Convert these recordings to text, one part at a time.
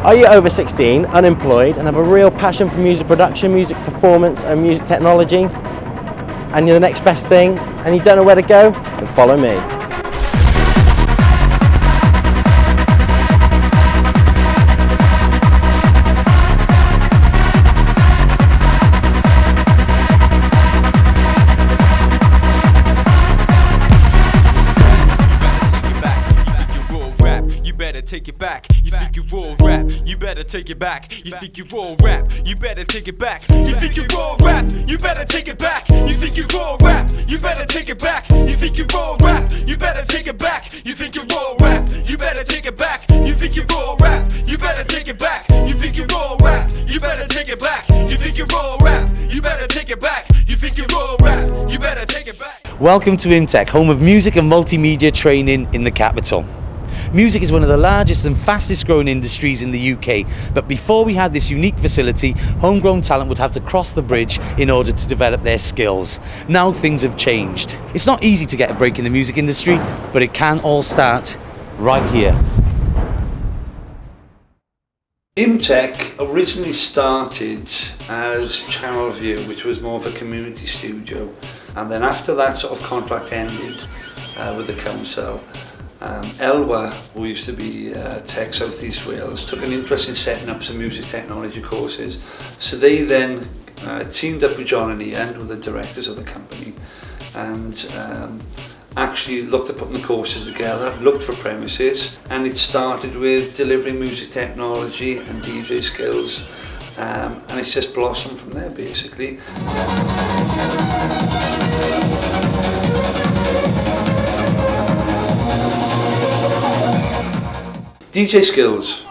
Are you over 16, unemployed, and have a real passion for music production, music performance and music technology, and you're the next best thing, and you don't know where to go? Then follow me. Take it back, you think you raw rap, you better take it back, you think you raw rap, you better take it back, you think you raw rap, you better take it back, you think you raw rap, you better take it back, you think you raw rap, you better take it back, you think you raw rap, you better take it back, you think you raw rap, you better take it back, you think you raw rap, you better take it back, you think you raw rap, you better take it back, you think you raw rap, you better take it back. Welcome to Immtech, home of music and multimedia training in the capital. Music is one of the largest and fastest growing industries in the UK, but before we had this unique facility, homegrown talent would have to cross the bridge in order to develop their skills. Now things have changed. It's not easy to get a break in the music industry, but it can all start right here. Immtech originally started as Channel View, which was more of a community studio, and then after that sort of contract ended with the council, Elwa, who used to be Tech South East Wales, took an interest in setting up some music technology courses. So they then teamed up with John and Ian, who were the directors of the company, and actually looked at putting the courses together, looked for premises, and it started with delivering music technology and DJ skills, and it's just blossomed from there basically. DJ skills,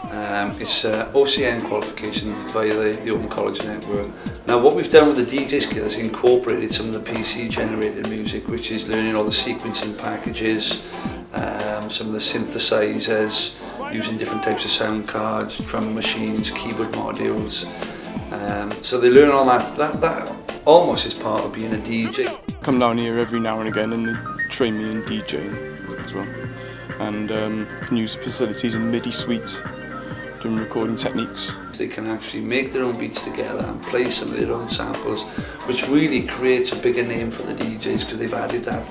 it's OCN qualification via the Open College Network. Now what we've done with the DJ skills is incorporated some of the PC generated music, which is learning all the sequencing packages, some of the synthesizers, using different types of sound cards, drum machines, keyboard modules. So they learn all that almost is part of being a DJ. Come down here every now and again and they train me in DJing as well. And can use facilities in MIDI suite, doing recording techniques. They can actually make their own beats together and play some of their own samples, which really creates a bigger name for the DJs because they've added that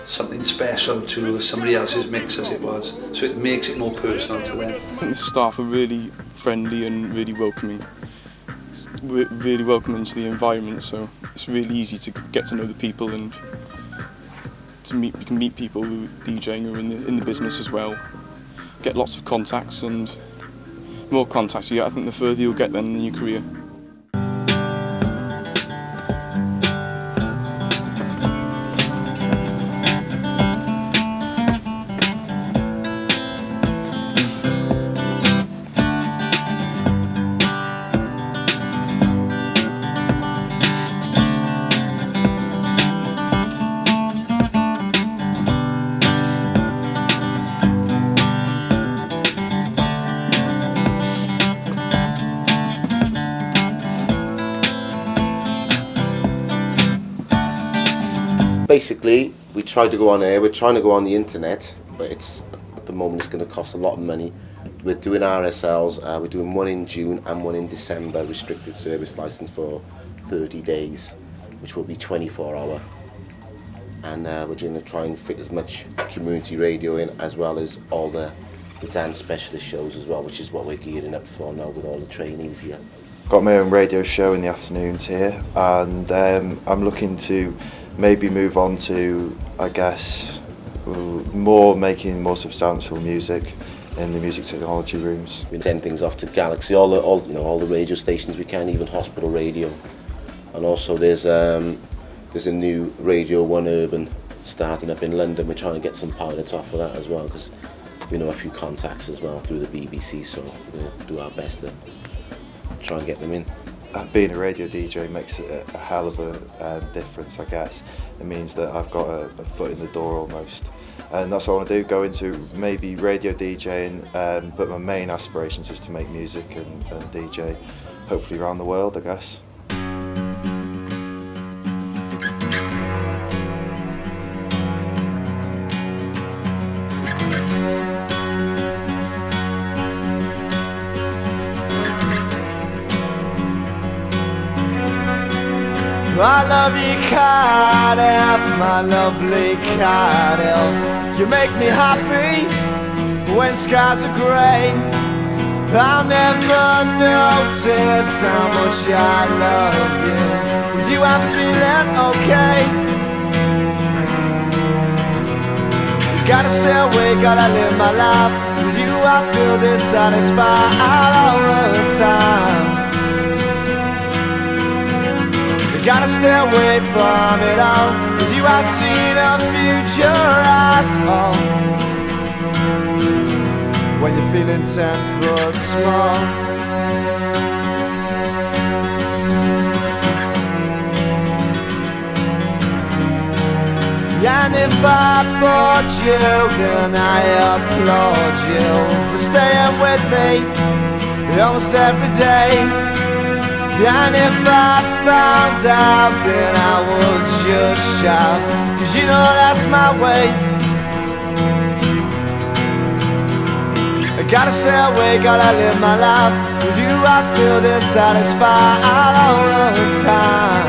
something special to somebody else's mix as it was. So it makes it more personal to them. The staff are really friendly and really welcoming. It's really welcoming to the environment, so it's really easy to get to know the people and you can meet people who are DJing or in the business as well. Get lots of contacts, and the more contacts you get, I think the further you'll get then in your career. Basically, we try to go on air, we're trying to go on the internet, but at the moment it's going to cost a lot of money. We're doing RSLs, we're doing one in June and one in December, restricted service license for 30 days, which will be 24-hour. And we're going to try and fit as much community radio in, as well as all the dance specialist shows as well, which is what we're gearing up for now with all the trainees here. Got my own radio show in the afternoons here, and I'm looking to maybe move on to, I guess, making more substantial music in the music technology rooms. We send things off to Galaxy, all the radio stations we can, even hospital radio, and also there's a new Radio 1 Urban starting up in London. We're trying to get some pilots off of that as well, because we know a few contacts as well through the BBC, so we'll do our best to try and get them in. Being a radio DJ makes it a hell of a difference, I guess. It means that I've got a foot in the door almost. And that's what I want to do, go into maybe radio DJing, but my main aspirations is to make music and DJ, hopefully around the world, I guess. I love you, Cardiff, my lovely Cardiff. You make me happy when skies are grey. I'll never notice how much I love you. With you I'm feeling okay. Gotta stay awake, gotta live my life. With you I feel dissatisfied all the time. Gotta stay away from it all. With you I see no future at all. When you're feeling 10 foot small. And if I bought you, then I applaud you for staying with me almost every day. And if I found out, then I would just shout, 'cause you know that's my way. I gotta stay awake, gotta live my life. With you I feel dissatisfied all the time.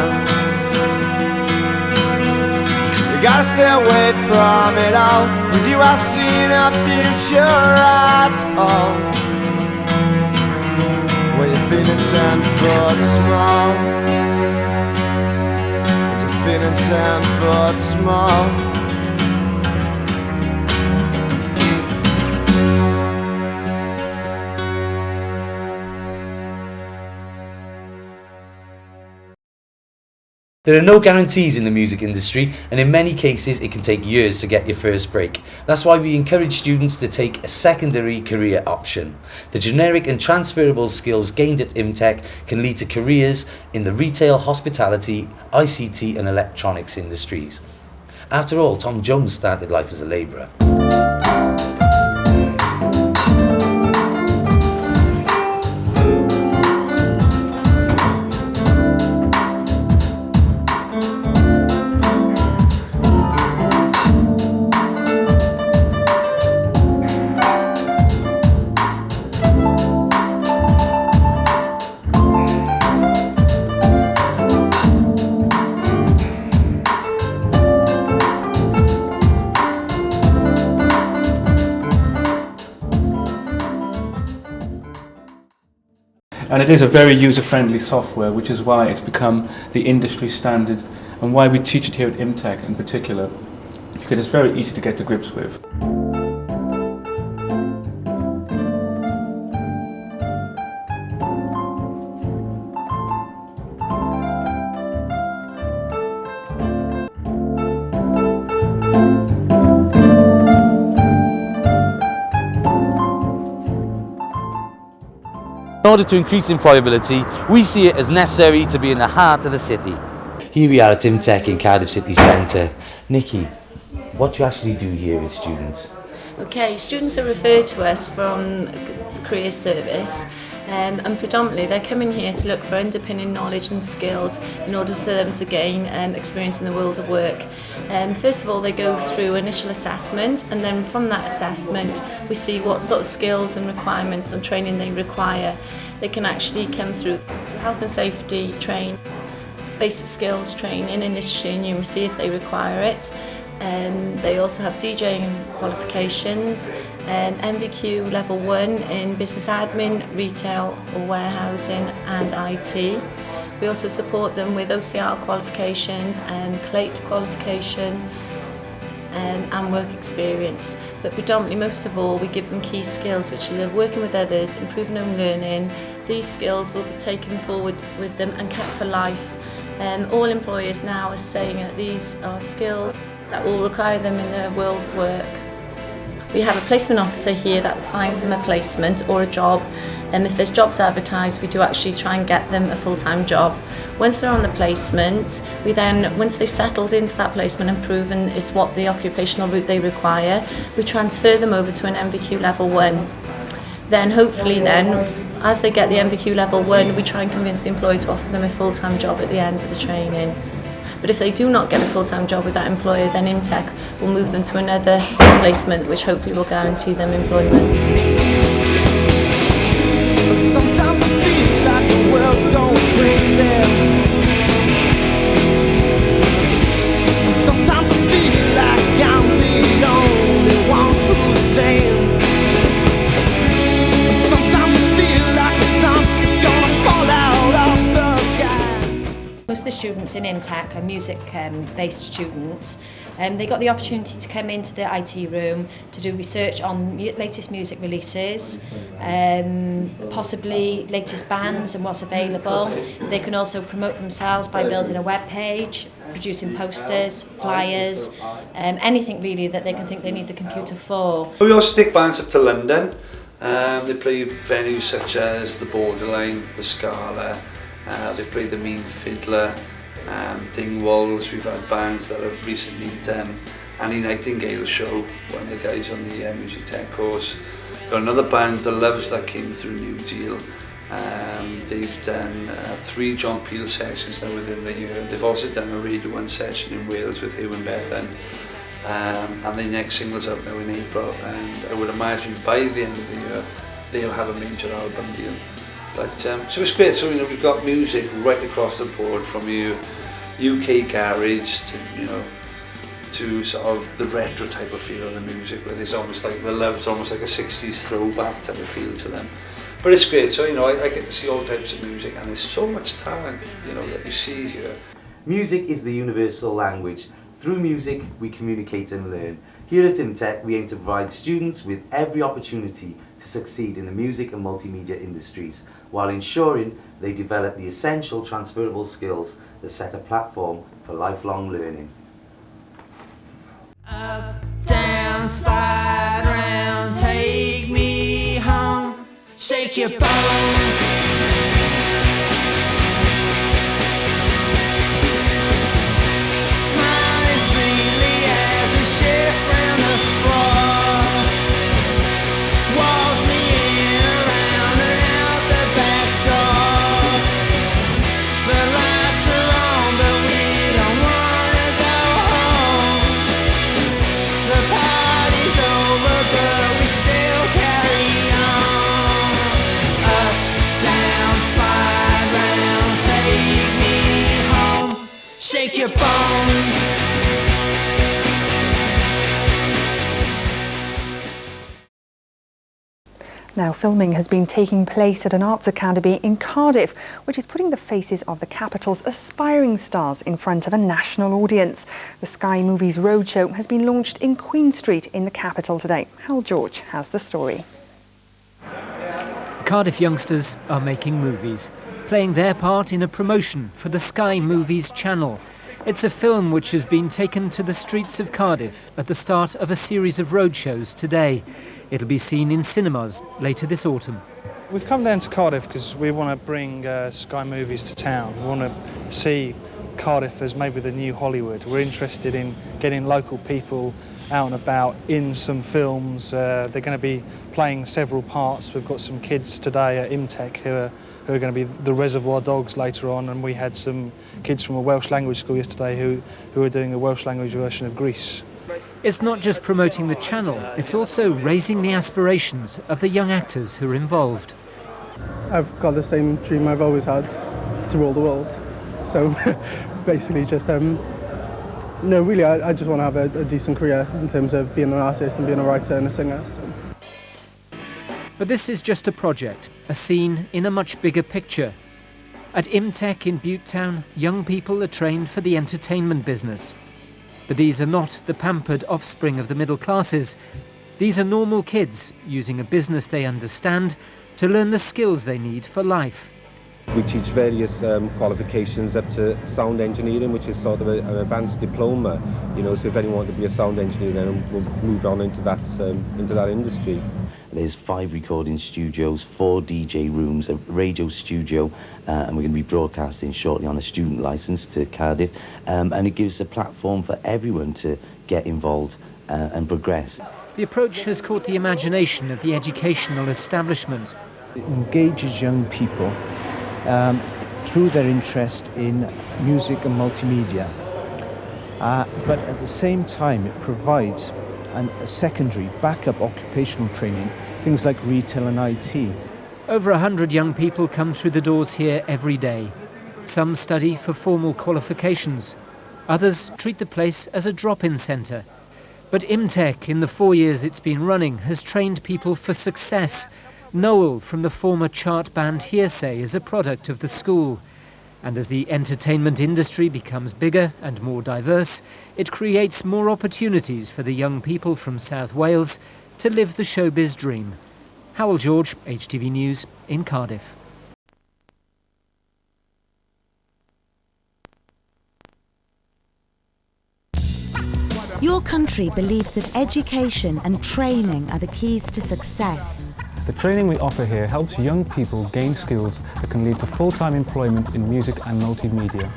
I gotta stay away from it all. With you I see no future at all. When you're feeling 10 foot small. When you're feeling 10 foot small. There are no guarantees in the music industry, and in many cases it can take years to get your first break. That's why we encourage students to take a secondary career option. The generic and transferable skills gained at Immtech can lead to careers in the retail, hospitality, ICT and electronics industries. After all, Tom Jones started life as a labourer. And it is a very user-friendly software, which is why it's become the industry standard and why we teach it here at Immtech in particular, because it's very easy to get to grips with. In order to increase employability, we see it as necessary to be in the heart of the city. Here we are at Immtech in Cardiff City Centre. Nikki, what do you actually do here with students? Okay, students are referred to us from career service and predominantly they're coming here to look for underpinning knowledge and skills in order for them to gain experience in the world of work. First of all, they go through initial assessment, and then from that assessment we see what sort of skills and requirements and training they require. They can actually come through health and safety training, basic skills training in literacy and numeracy if they require it. They also have DJing qualifications, MBQ level 1 in business admin, retail, warehousing and IT. We also support them with OCR qualifications and CLATE qualification and work experience. But predominantly, most of all, we give them key skills, which are working with others, improving own learning. These skills will be taken forward with them and kept for life. All employers now are saying that these are skills that will require them in the world of work. We have a placement officer here that finds them a placement or a job, and if there's jobs advertised, we do actually try and get them a full-time job. Once they're on the placement, we then, once they've settled into that placement and proven it's what the occupational route they require, we transfer them over to an MVQ level 1. Then hopefully as they get the MVQ level 1, we try and convince the employer to offer them a full-time job at the end of the training. But if they do not get a full-time job with that employer, then Immtech will move them to another placement, which hopefully will guarantee them employment. Sometimes I feel like the world's going crazy. students in Immtech are music-based students. They got the opportunity to come into the IT room to do research on latest music releases, possibly latest bands and what's available. They can also promote themselves by building a web page, producing posters, flyers, anything really that they can think they need the computer for. We also take bands up to London. They play venues such as the Borderline, the Scala, they've played the Mean Fiddler, Dingwalls. We've had bands that have recently done Annie Nightingale's show, one of the guys on the Music Tech course. Got another band, The Loves, that came through New Deal. They've done 3 John Peel sessions now within the year. They've also done a Radio 1 session in Wales with Hugh and Bethan. And their next single's out now in April, and I would imagine by the end of the year they'll have a major album deal. But so it's great. So we've got music right across the board, from your UK garage to to sort of the retro type of feel of the music, where there's almost like the Love's almost like a 60s throwback type of feel to them. But it's great. So I get to see all types of music, and there's so much talent that you see here. Music is the universal language. Through music, we communicate and learn. Here at Immtech, we aim to provide students with every opportunity to succeed in the music and multimedia industries, while ensuring they develop the essential transferable skills that set a platform for lifelong learning. Up, down, slide round, take me home, shake your bones. Your bones. Now, filming has been taking place at an arts academy in Cardiff, which is putting the faces of the capital's aspiring stars in front of a national audience. The Sky Movies Roadshow has been launched in Queen Street in the capital today. Hal George has the story. Cardiff youngsters are making movies, playing their part in a promotion for the Sky Movies channel. It's a film which has been taken to the streets of Cardiff at the start of a series of roadshows today. It'll be seen in cinemas later this autumn. We've come down to Cardiff because we want to bring Sky Movies to town. We want to see Cardiff as maybe the new Hollywood. We're interested in getting local people out and about in some films. They're going to be playing several parts. We've got some kids today at Immtech who are going to be the Reservoir Dogs later on, and we had some kids from a Welsh language school yesterday who are doing the Welsh language version of Grease. It's not just promoting the channel, it's also raising the aspirations of the young actors who are involved. I've got the same dream I've always had, to rule the world. So basically just, no, really, I just want to have a decent career in terms of being an artist and being a writer and a singer. So. But this is just a project, a scene in a much bigger picture. At Immtech in Butetown, young people are trained for the entertainment business. But these are not the pampered offspring of the middle classes. These are normal kids using a business they understand to learn the skills they need for life. We teach various qualifications up to sound engineering, which is sort of an advanced diploma. So if anyone wanted to be a sound engineer, then we'll move on into that industry. There's 5 recording studios, 4 DJ rooms, a radio studio, and we're going to be broadcasting shortly on a student licence to Cardiff. And it gives a platform for everyone to get involved and progress. The approach has caught the imagination of the educational establishment. It engages young people through their interest in music and multimedia. But at the same time, it provides a secondary backup occupational training, things like retail and IT. Over 100 young people come through the doors here every day. Some study for formal qualifications. Others treat the place as a drop-in centre. But Immtech, in the 4 years it's been running, has trained people for success. Noel from the former chart band Hearsay is a product of the school. And as the entertainment industry becomes bigger and more diverse, it creates more opportunities for the young people from South Wales to live the showbiz dream. Howell George, HTV News in Cardiff. Your country believes that education and training are the keys to success. The training we offer here helps young people gain skills that can lead to full-time employment in music and multimedia.